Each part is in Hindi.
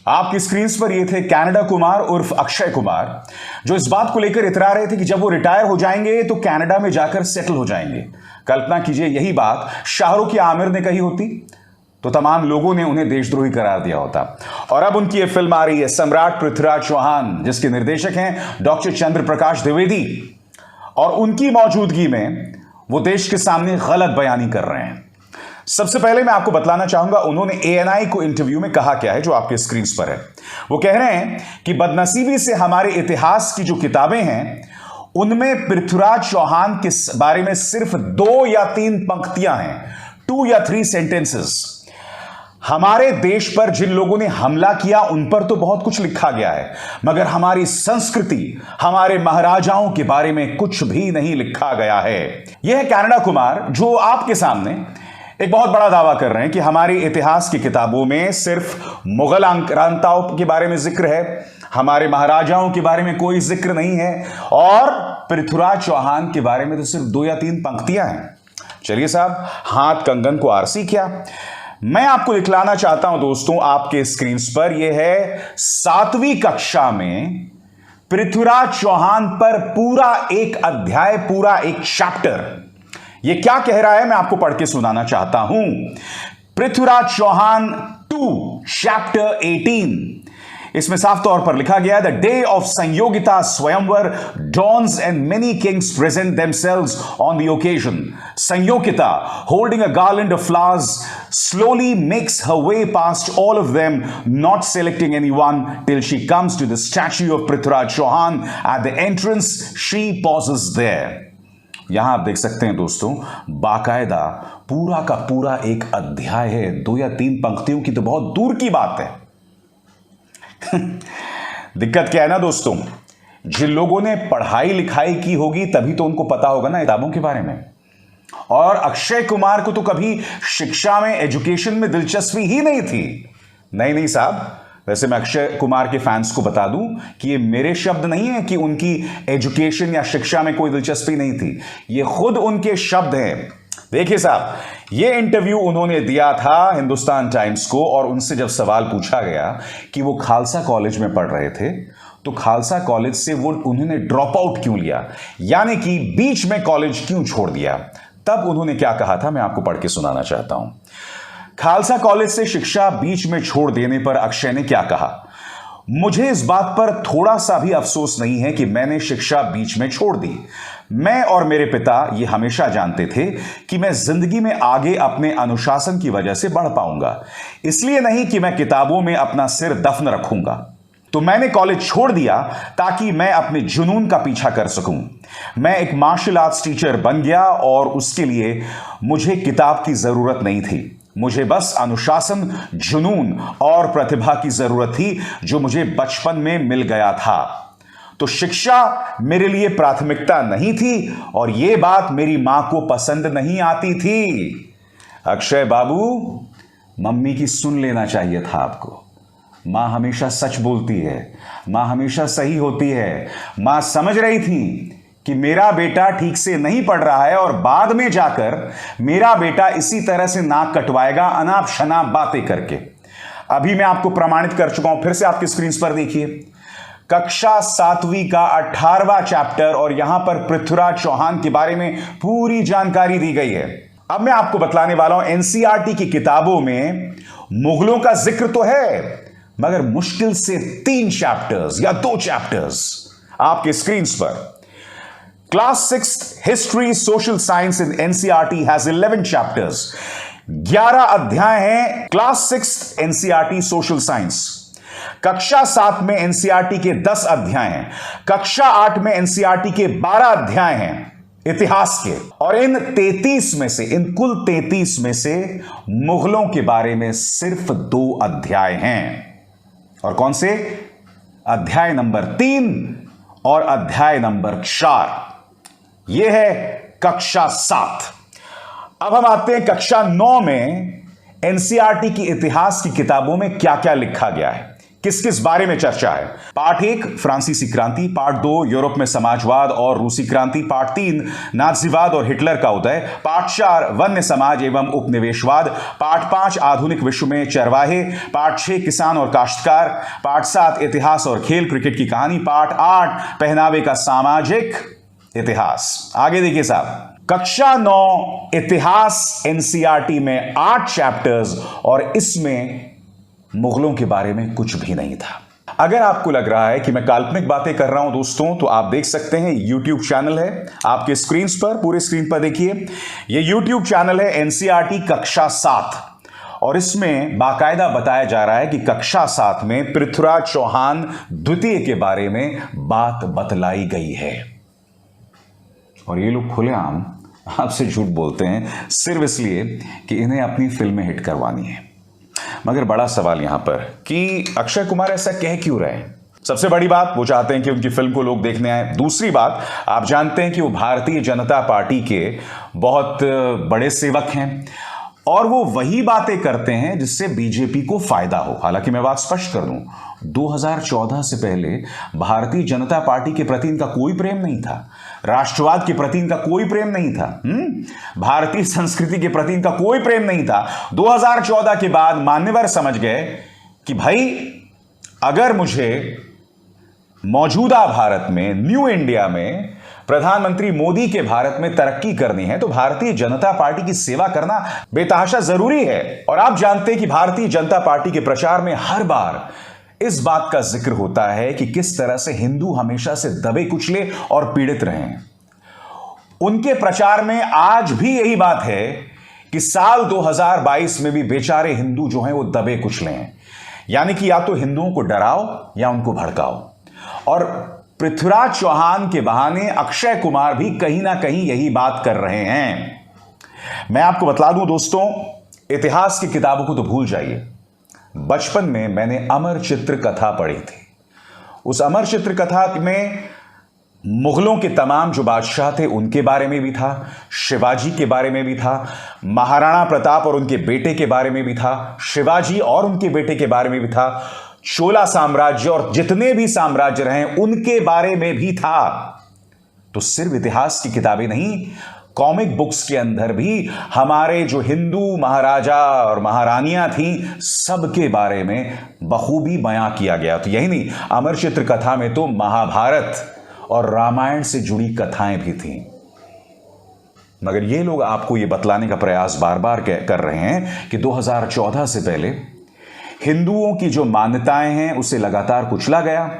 आपकी स्क्रीन पर ये थे कनाडा कुमार उर्फ अक्षय कुमार, जो इस बात को लेकर इतरा रहे थे कि जब वो रिटायर हो जाएंगे तो कनाडा में जाकर सेटल हो जाएंगे। कल्पना कीजिए यही बात शाहरुख या आमिर ने कही होती तो तमाम लोगों ने उन्हें देशद्रोही करार दिया होता। और अब उनकी ये फिल्म आ रही है सम्राट पृथ्वीराज चौहान, जिसके निर्देशक हैं डॉक्टर चंद्र प्रकाश द्विवेदी, और उनकी मौजूदगी में वो देश के सामने गलत बयानी कर रहे हैं। सबसे पहले मैं आपको बतलाना चाहूंगा उन्होंने ANI को इंटरव्यू में कहा क्या है, जो आपके स्क्रीन पर है। वो कह रहे हैं कि बदनसीबी से हमारे इतिहास की जो किताबें हैं उनमें पृथ्वीराज चौहान के बारे में सिर्फ 2 या 3 पंक्तियां हैं, 2 या 3 सेंटेंसेस। हमारे देश पर जिन लोगों ने हमला किया उन पर तो बहुत कुछ लिखा गया है, मगर हमारी संस्कृति, हमारे महाराजाओं के बारे में कुछ भी नहीं लिखा गया है। यह है कनाडा कुमार, जो आपके सामने एक बहुत बड़ा दावा कर रहे हैं कि हमारी इतिहास की किताबों में सिर्फ मुगल आक्रांताओं के बारे में जिक्र है, हमारे महाराजाओं के बारे में कोई जिक्र नहीं है, और पृथ्वीराज चौहान के बारे में तो सिर्फ 2 या 3 पंक्तियां हैं। चलिए साहब, हाथ कंगन को आरसी क्या। मैं आपको दिखलाना चाहता हूं दोस्तों आपके स्क्रीन पर, यह है 7वीं कक्षा में पृथ्वीराज चौहान पर पूरा एक अध्याय, पूरा एक चैप्टर। ये क्या कह रहा है मैं आपको पढ़ के सुनाना चाहता हूं। पृथ्वीराज चौहान 2 चैप्टर 18, इसमें साफ तौर पर लिखा गया है, द डे ऑफ संयोगिता स्वयंवर dawns and many kings present themselves on the occasion. Sanyogita, holding a garland of flowers, slowly makes her way past all of them, not selecting anyone till she comes to the statue of Prithviraj Chauhan. At the entrance, she pauses there. यहां आप देख सकते हैं दोस्तों, बाकायदा पूरा का पूरा एक अध्याय है। 2 या 3 पंक्तियों की तो बहुत दूर की बात है। दिक्कत क्या है ना दोस्तों, जिन लोगों ने पढ़ाई लिखाई की होगी तभी तो उनको पता होगा ना किताबों के बारे में। और अक्षय कुमार को तो कभी शिक्षा में, एजुकेशन में दिलचस्पी ही नहीं थी। नहीं साहब, वैसे मैं अक्षय कुमार के फैंस को बता दूं कि ये मेरे शब्द नहीं है कि उनकी एजुकेशन या शिक्षा में कोई दिलचस्पी नहीं थी, ये खुद उनके शब्द हैं। देखिए साहब, ये इंटरव्यू उन्होंने दिया था हिंदुस्तान टाइम्स को, और उनसे जब सवाल पूछा गया कि वो खालसा कॉलेज में पढ़ रहे थे तो खालसा कॉलेज से वो उन्होंने ड्रॉप आउट क्यों लिया, यानी कि बीच में कॉलेज क्यों छोड़ दिया, तब उन्होंने क्या कहा था मैं आपको पढ़ के सुनाना चाहता हूं। खालसा कॉलेज से शिक्षा बीच में छोड़ देने पर अक्षय ने क्या कहा, मुझे इस बात पर थोड़ा सा भी अफसोस नहीं है कि मैंने शिक्षा बीच में छोड़ दी। मैं और मेरे पिता ये हमेशा जानते थे कि मैं जिंदगी में आगे अपने अनुशासन की वजह से बढ़ पाऊंगा, इसलिए नहीं कि मैं किताबों में अपना सिर दफन रखूंगा। तो मैंने कॉलेज छोड़ दिया ताकि मैं अपने जुनून का पीछा कर सकूं। मैं एक मार्शल आर्ट्स टीचर बन गया और उसके लिए मुझे किताब की जरूरत नहीं थी। मुझे बस अनुशासन, जुनून और प्रतिभा की जरूरत थी, जो मुझे बचपन में मिल गया था। तो शिक्षा मेरे लिए प्राथमिकता नहीं थी, और यह बात मेरी मां को पसंद नहीं आती थी। अक्षय बाबू, मम्मी की सुन लेना चाहिए था आपको। मां हमेशा सच बोलती है, मां हमेशा सही होती है। मां समझ रही थी कि मेरा बेटा ठीक से नहीं पढ़ रहा है और बाद में जाकर मेरा बेटा इसी तरह से नाक कटवाएगा अनाप शनाप बातें करके। अभी मैं आपको प्रमाणित कर चुका हूं, फिर से आपकी स्क्रीन पर देखिए, कक्षा 7वीं का 18वां चैप्टर, और यहां पर पृथ्वीराज चौहान के बारे में पूरी जानकारी दी गई है। अब मैं आपको बतलाने वाला हूं, NCERT की किताबों में मुगलों का जिक्र तो है, मगर मुश्किल से 3 चैप्टर्स या 2 चैप्टर्स आपके स्क्रीन पर। Class 6 History Social Science in NCERT has 11 chapters. 11 अध्याय हैं क्लास 6 NCERT Social Science। कक्षा 7 में NCERT के 10 अध्याय हैं। कक्षा 8 में NCERT के 12 अध्याय हैं इतिहास के। और इन 33 में से, इन कुल 33 में से मुगलों के बारे में सिर्फ 2 अध्याय हैं। और कौन से? अध्याय नंबर 3 और अध्याय नंबर 4। यह है कक्षा 7। अब हम आते हैं कक्षा 9 में। NCERT की इतिहास की किताबों में क्या क्या लिखा गया है, किस किस बारे में चर्चा है। पार्ट 1 फ्रांसीसी क्रांति, पार्ट 2 यूरोप में समाजवाद और रूसी क्रांति, पार्ट 3 नाजीवाद और हिटलर का उदय, पार्ट 4 वन्य समाज एवं उपनिवेशवाद, पार्ट 5 आधुनिक विश्व में चरवाहे, पार्ट 6 किसान और काश्तकार, पार्ट 7 इतिहास और खेल क्रिकेट की कहानी, पार्ट 8 पहनावे का सामाजिक इतिहास। आगे देखिए साहब, कक्षा 9 इतिहास एनसीईआरटी में 8 चैप्टर्स और इसमें मुगलों के बारे में कुछ भी नहीं था। अगर आपको लग रहा है कि मैं काल्पनिक बातें कर रहा हूं दोस्तों, तो आप देख सकते हैं YouTube चैनल है आपके स्क्रीन पर, पूरे स्क्रीन पर देखिए। ये YouTube चैनल है एनसीईआरटी कक्षा 7 और इसमें बाकायदा बताया जा रहा है कि कक्षा 7 में पृथ्वीराज चौहान द्वितीय के बारे में बात बतलाई गई है। और ये लोग खुलेआम आपसे झूठ बोलते हैं सिर्फ इसलिए कि इन्हें अपनी फिल्में हिट करवानी है। मगर बड़ा सवाल यहां पर कि अक्षय कुमार ऐसा कह क्यों रहे हैं। सबसे बड़ी बात, वो चाहते हैं कि उनकी फिल्म को लोग देखने आए। दूसरी बात, आप जानते हैं कि वो भारतीय जनता पार्टी के बहुत बड़े सेवक हैं और वो वही बातें करते हैं जिससे बीजेपी को फायदा हो। हालांकि मैं बात स्पष्ट कर दूं, 2014 से पहले भारतीय जनता पार्टी के प्रति इनका कोई प्रेम नहीं था, राष्ट्रवाद के प्रति इनका कोई प्रेम नहीं था, भारतीय संस्कृति के प्रति इनका कोई प्रेम नहीं था। 2014 के बाद मान्यवर समझ गए कि भाई अगर मुझे मौजूदा भारत में, न्यू इंडिया में, प्रधानमंत्री मोदी के भारत में तरक्की करनी है तो भारतीय जनता पार्टी की सेवा करना बेतहाशा जरूरी है। और आप जानते हैं कि भारतीय जनता पार्टी के प्रचार में हर बार इस बात का जिक्र होता है कि किस तरह से हिंदू हमेशा से दबे कुचले और पीड़ित रहे हैं। उनके प्रचार में आज भी यही बात है कि साल 2022 में भी बेचारे हिंदू जो हैं वो दबे कुचले हैं। यानी कि या तो हिंदुओं को डराओ या उनको भड़काओ। और पृथ्वीराज चौहान के बहाने अक्षय कुमार भी कहीं ना कहीं यही बात कर रहे हैं। मैं आपको बतला दूं दोस्तों, इतिहास की किताबों को तो भूल जाइए। बचपन में मैंने अमर चित्र कथा पढ़ी थी। उस अमर चित्र कथा में मुगलों के तमाम जो बादशाह थे उनके बारे में भी था, शिवाजी के बारे में भी था, महाराणा प्रताप और उनके बेटे के बारे में भी था, शिवाजी और उनके बेटे के बारे में भी था, चोला साम्राज्य और जितने भी साम्राज्य रहे उनके बारे में भी था। तो सिर्फ इतिहास की किताबें नहीं, कॉमिक बुक्स के अंदर भी हमारे जो हिंदू महाराजा और महारानियां थी सबके बारे में बखूबी बयां किया गया। तो यही नहीं, अमर चित्र कथा में तो महाभारत और रामायण से जुड़ी कथाएं भी थीं। मगर ये लोग आपको ये बतलाने का प्रयास बार बार कर रहे हैं कि 2014 से पहले हिंदुओं की जो मान्यताएं हैं उसे लगातार कुचला गया।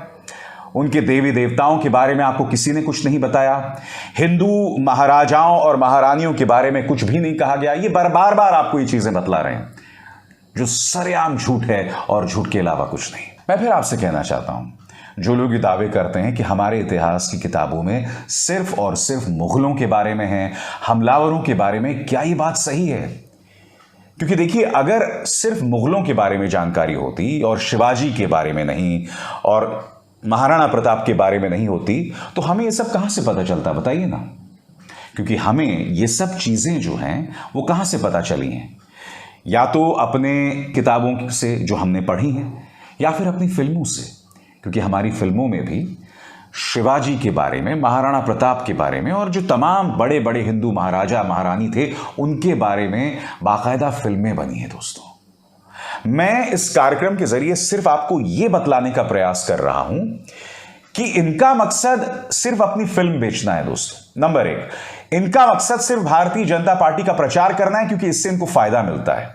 उनके देवी देवताओं के बारे में आपको किसी ने कुछ नहीं बताया। हिंदू महाराजाओं और महारानियों के बारे में कुछ भी नहीं कहा गया। ये बार बार आपको ये चीजें बतला रहे हैं जो सरेआम झूठ है और झूठ के अलावा कुछ नहीं। मैं फिर आपसे कहना चाहता हूं, जो लोग ये दावे करते हैं कि हमारे इतिहास की किताबों में सिर्फ और सिर्फ मुगलों के बारे में है, हमलावरों के बारे में, क्या ये बात सही है? क्योंकि देखिए, अगर सिर्फ मुगलों के बारे में जानकारी होती और शिवाजी के बारे में नहीं और महाराणा प्रताप के बारे में नहीं होती तो हमें ये सब कहां से पता चलता, बताइए ना। क्योंकि हमें ये सब चीजें जो हैं वो कहां से पता चली हैं, या तो अपने किताबों से जो हमने पढ़ी हैं या फिर अपनी फिल्मों से। क्योंकि हमारी फिल्मों में भी शिवाजी के बारे में, महाराणा प्रताप के बारे में और जो तमाम बड़े बड़े हिंदू महाराजा महारानी थे उनके बारे में बाकायदा फिल्में बनी हैं दोस्तों। मैं इस कार्यक्रम के जरिए सिर्फ आपको यह बतलाने का प्रयास कर रहा हूं कि इनका मकसद सिर्फ अपनी फिल्म बेचना है दोस्तों। नंबर 1, इनका मकसद सिर्फ भारतीय जनता पार्टी का प्रचार करना है क्योंकि इससे इनको फायदा मिलता है।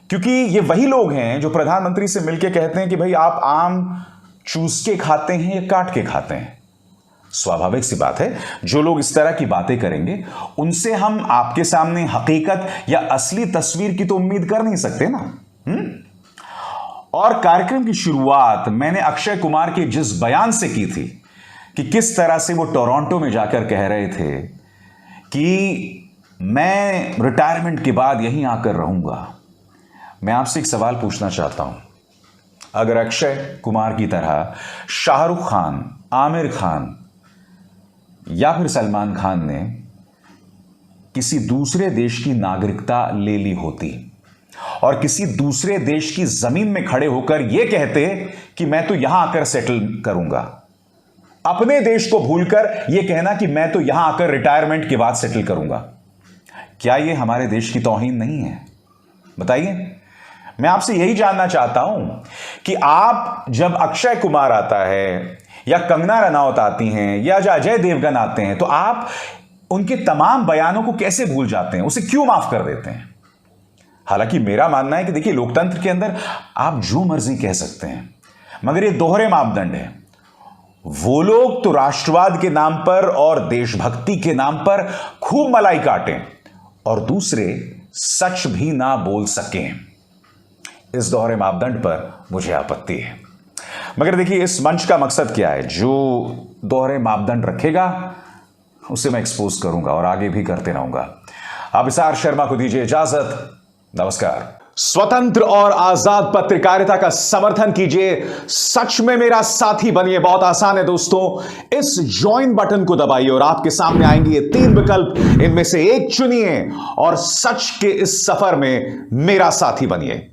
क्योंकि ये वही लोग हैं जो प्रधानमंत्री से मिलकर कहते हैं कि भाई आप आम चूस के खाते हैं या काट के खाते हैं। स्वाभाविक सी बात है, जो लोग इस तरह की बातें करेंगे उनसे हम आपके सामने हकीकत या असली तस्वीर की तो उम्मीद कर नहीं सकते ना। और कार्यक्रम की शुरुआत मैंने अक्षय कुमार के जिस बयान से की थी कि किस तरह से वो टोरंटो में जाकर कह रहे थे कि मैं रिटायरमेंट के बाद यहीं आकर रहूंगा। मैं आपसे एक सवाल पूछना चाहता हूं, अगर अक्षय कुमार की तरह शाहरुख खान, आमिर खान या फिर सलमान खान ने किसी दूसरे देश की नागरिकता ले ली होती और किसी दूसरे देश की जमीन में खड़े होकर यह कहते कि मैं तो यहां आकर सेटल करूंगा, अपने देश को भूलकर यह कहना कि मैं तो यहां आकर रिटायरमेंट के बाद सेटल करूंगा। क्या यह हमारे देश की तौहीन नहीं है? बताइए। मैं आपसे यही जानना चाहता हूं कि आप जब अक्षय कुमार आता है या कंगना रनौत आती हैं या अजय देवगन आते हैं तो आप उनके तमाम बयानों को कैसे भूल जाते हैं, उसे क्यों माफ कर देते हैं? हालांकि मेरा मानना है कि देखिए, लोकतंत्र के अंदर आप जो मर्जी कह सकते हैं, मगर ये दोहरे मापदंड है। वो लोग तो राष्ट्रवाद के नाम पर और देशभक्ति के नाम पर खूब मलाई काटें और दूसरे सच भी ना बोल सकें। इस दोहरे मापदंड पर मुझे आपत्ति है। मगर देखिए, इस मंच का मकसद क्या है? जो दोहरे मापदंड रखेगा उसे मैं एक्सपोज करूंगा और आगे भी करते रहूंगा। आप विशार शर्मा को दीजिए इजाजत। नमस्कार। स्वतंत्र और आजाद पत्रकारिता का समर्थन कीजिए, सच में मेरा साथी बनिए। बहुत आसान है दोस्तों, इस ज्वाइन बटन को दबाइए और आपके सामने आएंगे ये 3 विकल्प, इनमें से एक चुनिए और सच के इस सफर में मेरा साथी बनिए।